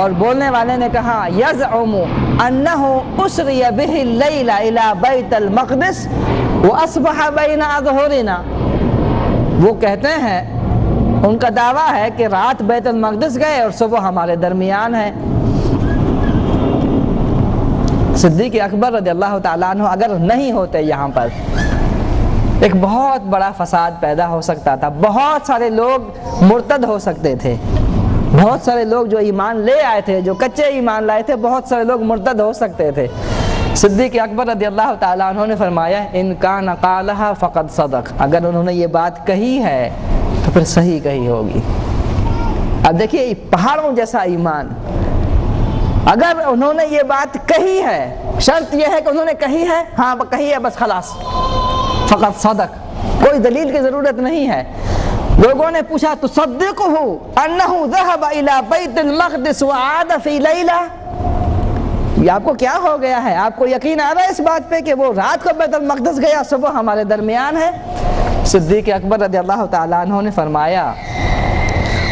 اور بولنے والے نے کہا یزعم انہ اسری بہ اللیل الی بیت المقدس واصبح بین اظہرنا، وہ کہتے ہیں، ان کا دعویٰ ہے کہ رات بیت المقدس گئے اور صبح ہمارے درمیان ہے۔ صدیق اکبر رضی اللہ تعالیٰ عنہ اگر نہیں ہوتے یہاں پر، ایک بہت بڑا فساد پیدا ہو سکتا تھا، بہت سارے لوگ مرتد ہو سکتے تھے، بہت سارے لوگ جو ایمان لے آئے تھے، جو کچے ایمان لائے تھے، بہت سارے لوگ مرتد ہو سکتے تھے۔ صدیق اکبر رضی اللہ تعالیٰ عنہ نے فرمایا ان کان قالها فقد صدق، اگر انہوں نے یہ بات کہی ہے تو پھر صحیح کہی ہوگی۔ اب دیکھیے پہاڑوں جیسا ایمان، اگر انہوں نے یہ بات کہی ہے، شرط یہ ہے کہ انہوں نے کہی ہے، ہاں کہی ہے بس خلاص، فقط صدق، کوئی دلیل کی ضرورت نہیں ہے۔ لوگوں نے پوچھا تصدقہ انہ ذہب الی بیت المقدس وعاد فی لیلہ، یہ آپ کو کیا ہو گیا ہے؟ آپ کو یقین آ رہا ہے اس بات پہ کہ وہ رات کو بیت المقدس گیا، صبح ہمارے درمیان ہے؟ صدیق اکبر رضی اللہ تعالیٰ عنہ نے فرمایا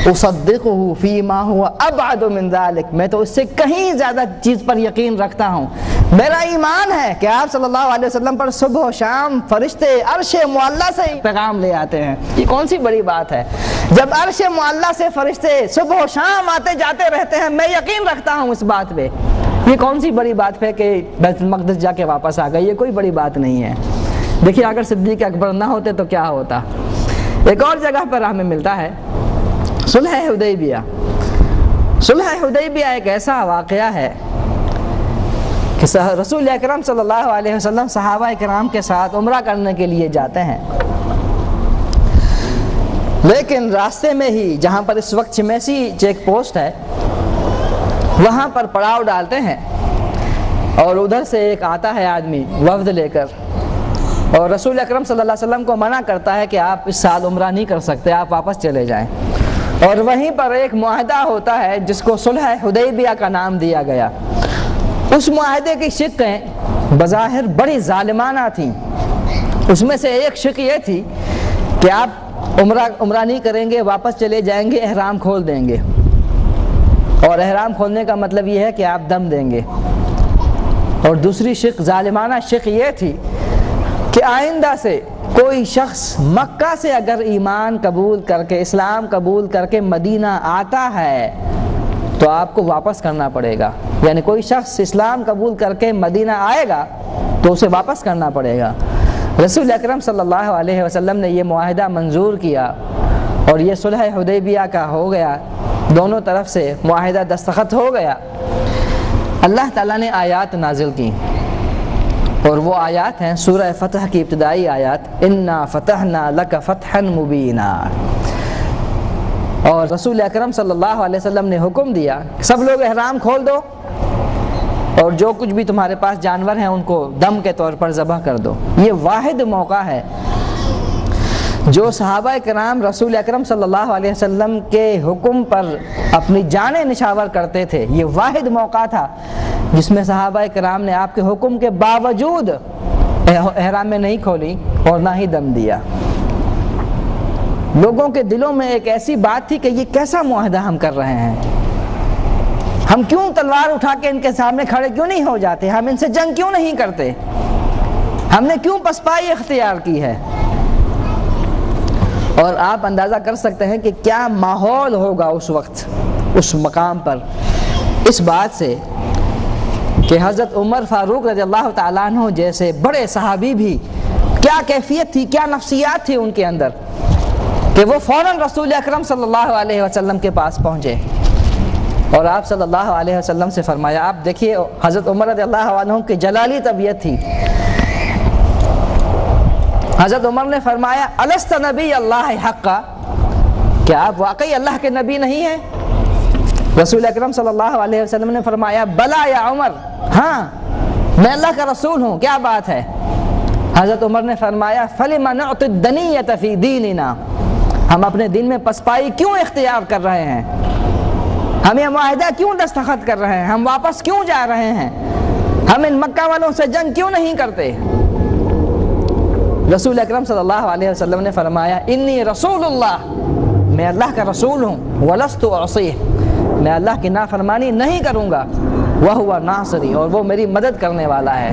اصدقہ فیما هو ابعد من ذلک، میں تو اس سے کہیں زیادہ چیز پر یقین رکھتا ہوں۔ میرا ایمان ہے کہ آپ صلی اللہ علیہ وسلم پر صبح و شام فرشتے عرش معلیٰ سے پیغام لے آتے ہیں۔ یہ کون سی بڑی بات ہے؟ جب عرش معلیٰ سے فرشتے صبح و شام آتے جاتے رہتے ہیں، میں یقین رکھتا ہوں اس بات پہ۔ یہ کون سی بڑی بات ہے کہ بیت المقدس جا کے واپس آ گئے؟ یہ کوئی بڑی بات نہیں ہے۔ دیکھیے اگر صدیق اکبر نہ ہوتے تو کیا ہوتا؟ ایک اور جگہ پر ہمیں ملتا ہے صلح حدیبیہ۔ صلح حدیبیہ ایک ایسا واقعہ ہے کہ رسول اکرم صلی اللہ علیہ وسلم صحابہ کرام کے ساتھ عمرہ کرنے کے لیے جاتے ہیں، لیکن راستے میں ہی جہاں پر اس وقت چمیسی چیک پوسٹ ہے وہاں پر پڑاؤ ڈالتے ہیں، اور ادھر سے ایک آتا ہے آدمی وفد لے کر، اور رسول اکرم صلی اللہ علیہ وسلم کو منع کرتا ہے کہ آپ اس سال عمرہ نہیں کر سکتے، آپ واپس چلے جائیں۔ اور وہیں پر ایک معاہدہ ہوتا ہے جس کو صلح حدیبیہ کا نام دیا گیا۔ اس معاہدے کی شقیں بظاہر بڑی ظالمانہ تھیں۔ اس میں سے ایک شق یہ تھی کہ آپ عمرہ نہیں کریں گے، واپس چلے جائیں گے، احرام کھول دیں گے، اور احرام کھولنے کا مطلب یہ ہے کہ آپ دم دیں گے۔ اور دوسری شق ظالمانہ شق یہ تھی کہ آئندہ سے کوئی شخص مکہ سے اگر ایمان قبول کر کے، اسلام قبول کر کے مدینہ آتا ہے تو آپ کو واپس کرنا پڑے گا، یعنی کوئی شخص اسلام قبول کر کے مدینہ آئے گا تو اسے واپس کرنا پڑے گا۔ رسول اکرم صلی اللہ علیہ وسلم نے یہ معاہدہ منظور کیا اور یہ صلح حدیبیہ کا ہو گیا، دونوں طرف سے معاہدہ دستخط ہو گیا۔ اللہ تعالیٰ نے آیات نازل کی، اور وہ آیات ہیں سورہ فتح کی ابتدائی آیات، انا فتحنا لک فتحا مبینا۔ اور رسول اکرم صلی اللہ علیہ وسلم نے حکم دیا سب لوگ احرام کھول دو، اور جو کچھ بھی تمہارے پاس جانور ہیں ان کو دم کے طور پر ذبح کر دو۔ یہ واحد موقع ہے جو صحابہ کرام رسول اکرم صلی اللہ علیہ وسلم کے حکم پر اپنی جانیں نشاور کرتے تھے۔ یہ واحد موقع تھا جس میں صحابہ کرام نے آپ کے حکم کے باوجود احرام میں نہیں کھولی اور نہ ہی دم دیا۔ لوگوں کے دلوں میں ایک ایسی بات تھی کہ یہ کیسا معاہدہ ہم کر رہے ہیں، ہم کیوں تلوار اٹھا کے ان کے سامنے کھڑے کیوں نہیں ہو جاتے، ہم ان سے جنگ کیوں نہیں کرتے، ہم نے کیوں پسپائی اختیار کی ہے۔ اور آپ اندازہ کر سکتے ہیں کہ کیا ماحول ہوگا اس وقت اس مقام پر اس بات سے کہ حضرت عمر فاروق رضی اللہ تعالیٰ عنہ جیسے بڑے صحابی بھی کیا کیفیت تھی، کیا نفسیات تھی ان کے اندر کہ وہ فوراً رسول اکرم صلی اللہ علیہ وسلم کے پاس پہنچے اور آپ صلی اللہ علیہ وسلم سے فرمایا۔ آپ دیکھیے حضرت عمر رضی اللہ عنہ کی جلالی طبیعت تھی۔ حضرت عمر نے فرمایا الست نبی اللہ حقا، کیا آپ واقعی اللہ کے نبی نہیں ہیں؟ رسول اکرم صلی اللہ علیہ وسلم نے فرمایا بلا یا عمر، ہاں میں اللہ کا رسول ہوں، کیا بات ہے؟ حضرت عمر نے فرمایا فلم نعطی الدنیۃ فی دیننا، ہم اپنے دین میں پسپائی کیوں اختیار کر رہے ہیں، ہم یہ معاہدہ کیوں دستخط کر رہے ہیں، ہم واپس کیوں جا رہے ہیں، ہم ان مکہ والوں سے جنگ کیوں نہیں کرتے؟ رسول اکرم صلی اللہ علیہ وسلم نے فرمایا انی رسول اللہ، میں اللہ کا رسول ہوں، ولست اعصیہ، میں اللہ کی نافرمانی نہیں کروں گا، وَهُوَ ناصری، اور وہ میری مدد کرنے والا ہے۔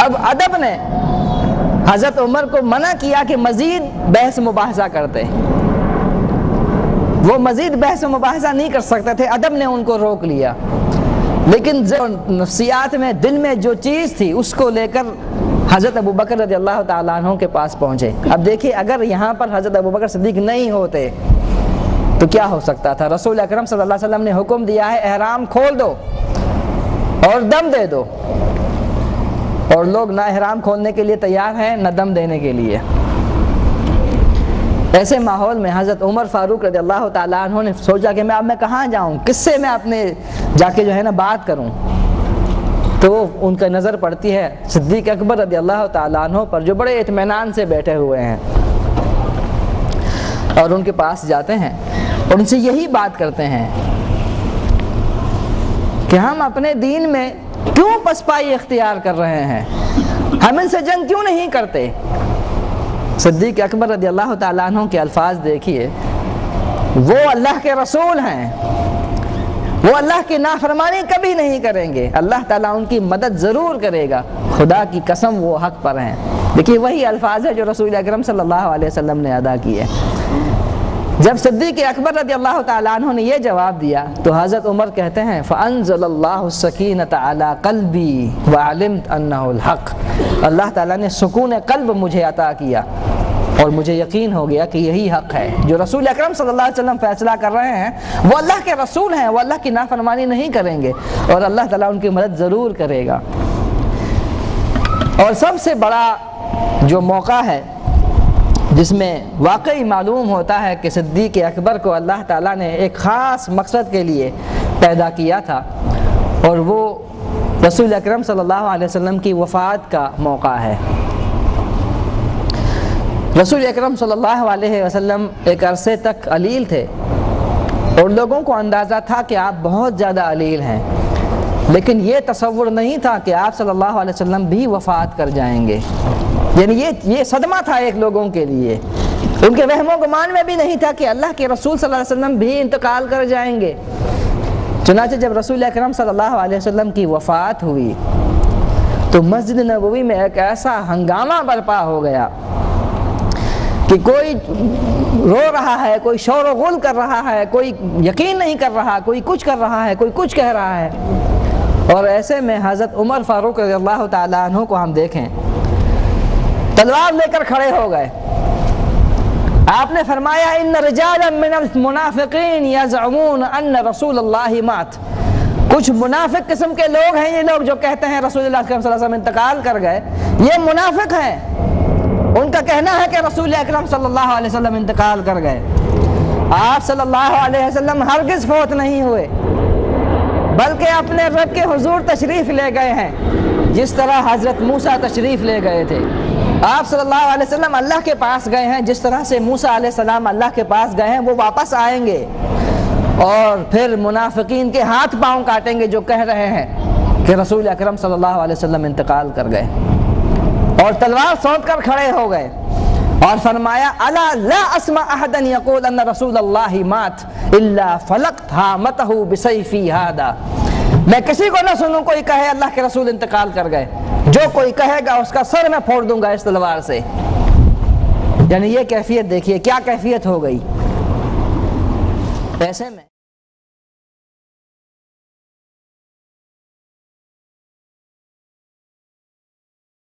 اب ادب نے حضرت عمر کو منع کیا کہ مزید بحث مباحثہ کرتے، وہ مزید بحث و مباحثہ نہیں کر سکتے تھے، ادب نے ان کو روک لیا۔ لیکن نفسیات میں دل میں جو چیز تھی اس کو لے کر حضرت ابوبکر رضی اللہ تعالیٰ عنہ کے پاس پہنچے۔ اب دیکھیے اگر یہاں پر حضرت ابوبکر صدیق نہیں ہوتے تو کیا ہو سکتا تھا؟ رسول اکرم صلی اللہ علیہ وسلم نے حکم دیا ہے احرام کھول دو اور دم دے دو، اور لوگ نہ احرام کھولنے کے لیے تیار ہیں نہ دم دینے کے لیے۔ ایسے ماحول میں حضرت عمر فاروق رضی اللہ تعالیٰ عنہ نے سوچا کہ میں کہاں جاؤں، کس سے میں اپنے جا کے جو ہے نا بات کروں؟ تو ان کا نظر پڑتی ہے صدیق اکبر رضی اللہ تعالیٰ عنہ پر، جو بڑے اطمینان سے بیٹھے ہوئے ہیں، اور ان کے پاس جاتے ہیں اور ان سے یہی بات کرتے ہیں کہ ہم اپنے دین میں کیوں پسپائی اختیار کر رہے ہیں، ہم ان سے جنگ کیوں نہیں کرتے؟ صدیق اکبر رضی اللہ تعالیٰ عنہ کے الفاظ دیکھیے، وہ اللہ کے رسول ہیں، وہ اللہ کی نافرمانی کبھی نہیں کریں گے، اللہ تعالیٰ ان کی مدد ضرور کرے گا، خدا کی قسم وہ حق پر ہیں۔ دیکھیے وہی الفاظ ہے جو رسول اکرم صلی اللہ علیہ وسلم نے ادا کیے۔ جب صدیق اکبر رضی اللہ تعالیٰ عنہ نے یہ جواب دیا تو حضرت عمر کہتے ہیں فَأَنزَلَ اللَّهُ السَّكِينَةَ عَلَىٰ قَلْبِي وَعَلِمْتُ أَنَّهُ الْحَقُّ، اللہ تعالیٰ نے سکون قلب مجھے عطا کیا اور مجھے یقین ہو گیا کہ یہی حق ہے۔ جو رسول اکرم صلی اللہ علیہ وسلم فیصلہ کر رہے ہیں وہ اللہ کے رسول ہیں، وہ اللہ کی نافرمانی نہیں کریں گے اور اللہ تعالیٰ ان کی مدد ضرور کرے گا۔ اور سب سے بڑا جو موقع ہے جس میں واقعی معلوم ہوتا ہے کہ صدیق اکبر کو اللہ تعالیٰ نے ایک خاص مقصد کے لیے پیدا کیا تھا، اور وہ رسول اکرم صلی اللہ علیہ وسلم کی وفات کا موقع ہے۔ رسول اکرم صلی اللہ علیہ وسلم ایک عرصے تک علیل تھے اور لوگوں کو اندازہ تھا کہ آپ بہت زیادہ علیل ہیں، لیکن یہ تصور نہیں تھا کہ آپ صلی اللہ علیہ وسلم بھی وفات کر جائیں گے۔ یعنی یہ صدمہ تھا ایک لوگوں کے لیے، ان کے وہم و گمان میں بھی نہیں تھا کہ اللہ کے رسول صلی اللہ علیہ وسلم بھی انتقال کر جائیں گے۔ چنانچہ جب رسول اکرم صلی اللہ علیہ وسلم کی وفات ہوئی تو مسجد نبوی میں ایک ایسا ہنگامہ برپا ہو گیا کہ کوئی رو رہا ہے، کوئی شور و غل کر رہا ہے، کوئی یقین نہیں کر رہا، کوئی کچھ کر رہا ہے، کوئی کچھ کہہ رہا ہے۔ اور ایسے میں حضرت عمر فاروق رضی اللہ تعالیٰ عنہ کو ہم دیکھیں تلوار لے کر کھڑے ہو گئے۔ آپ نے فرمایا ان رجالا من المنافقین یزعمون ان رسول اللہ مات، کچھ منافق قسم کے لوگ ہیں، یہ لوگ جو کہتے ہیں رسول اللہ صلی اللہ علیہ وسلم انتقال کر گئے، یہ منافق ہیں، ان کا کہنا ہے کہ رسول اکرم صلی اللہ علیہ وسلم انتقال کر گئے۔ آپ صلی اللہ علیہ وسلم ہرگز فوت نہیں ہوئے، بلکہ اپنے رب کے حضور تشریف لے گئے ہیں، جس طرح حضرت موسیٰ تشریف لے گئے تھے۔ آپ صلی اللہ علیہ وسلم اللہ کے پاس گئے ہیں، جس طرح سے موسیٰ علیہ السلام اللہ کے پاس گئے ہیں، وہ واپس آئیں گے اور پھر منافقین کے ہاتھ پاؤں کاٹیں گے جو کہہ رہے ہیں کہ رسول اکرم صلی اللہ علیہ وسلم انتقال کر گئے، اور تلوار سونت کر کھڑے ہو گئے اور فرمایا الا لا اسمع احدا يقول ان رسول اللہ مات الا فلقت ہامتہ بسیفی ھذا، میں کسی کو نہ سنوں کوئی کہے اللہ کے رسول انتقال کر گئے، جو کوئی کہے گا اس کا سر میں پھوڑ دوں گا اس تلوار سے۔ یعنی یہ کیفیت دیکھیے، کیا کیفیت ہو گئی۔ ایسے میں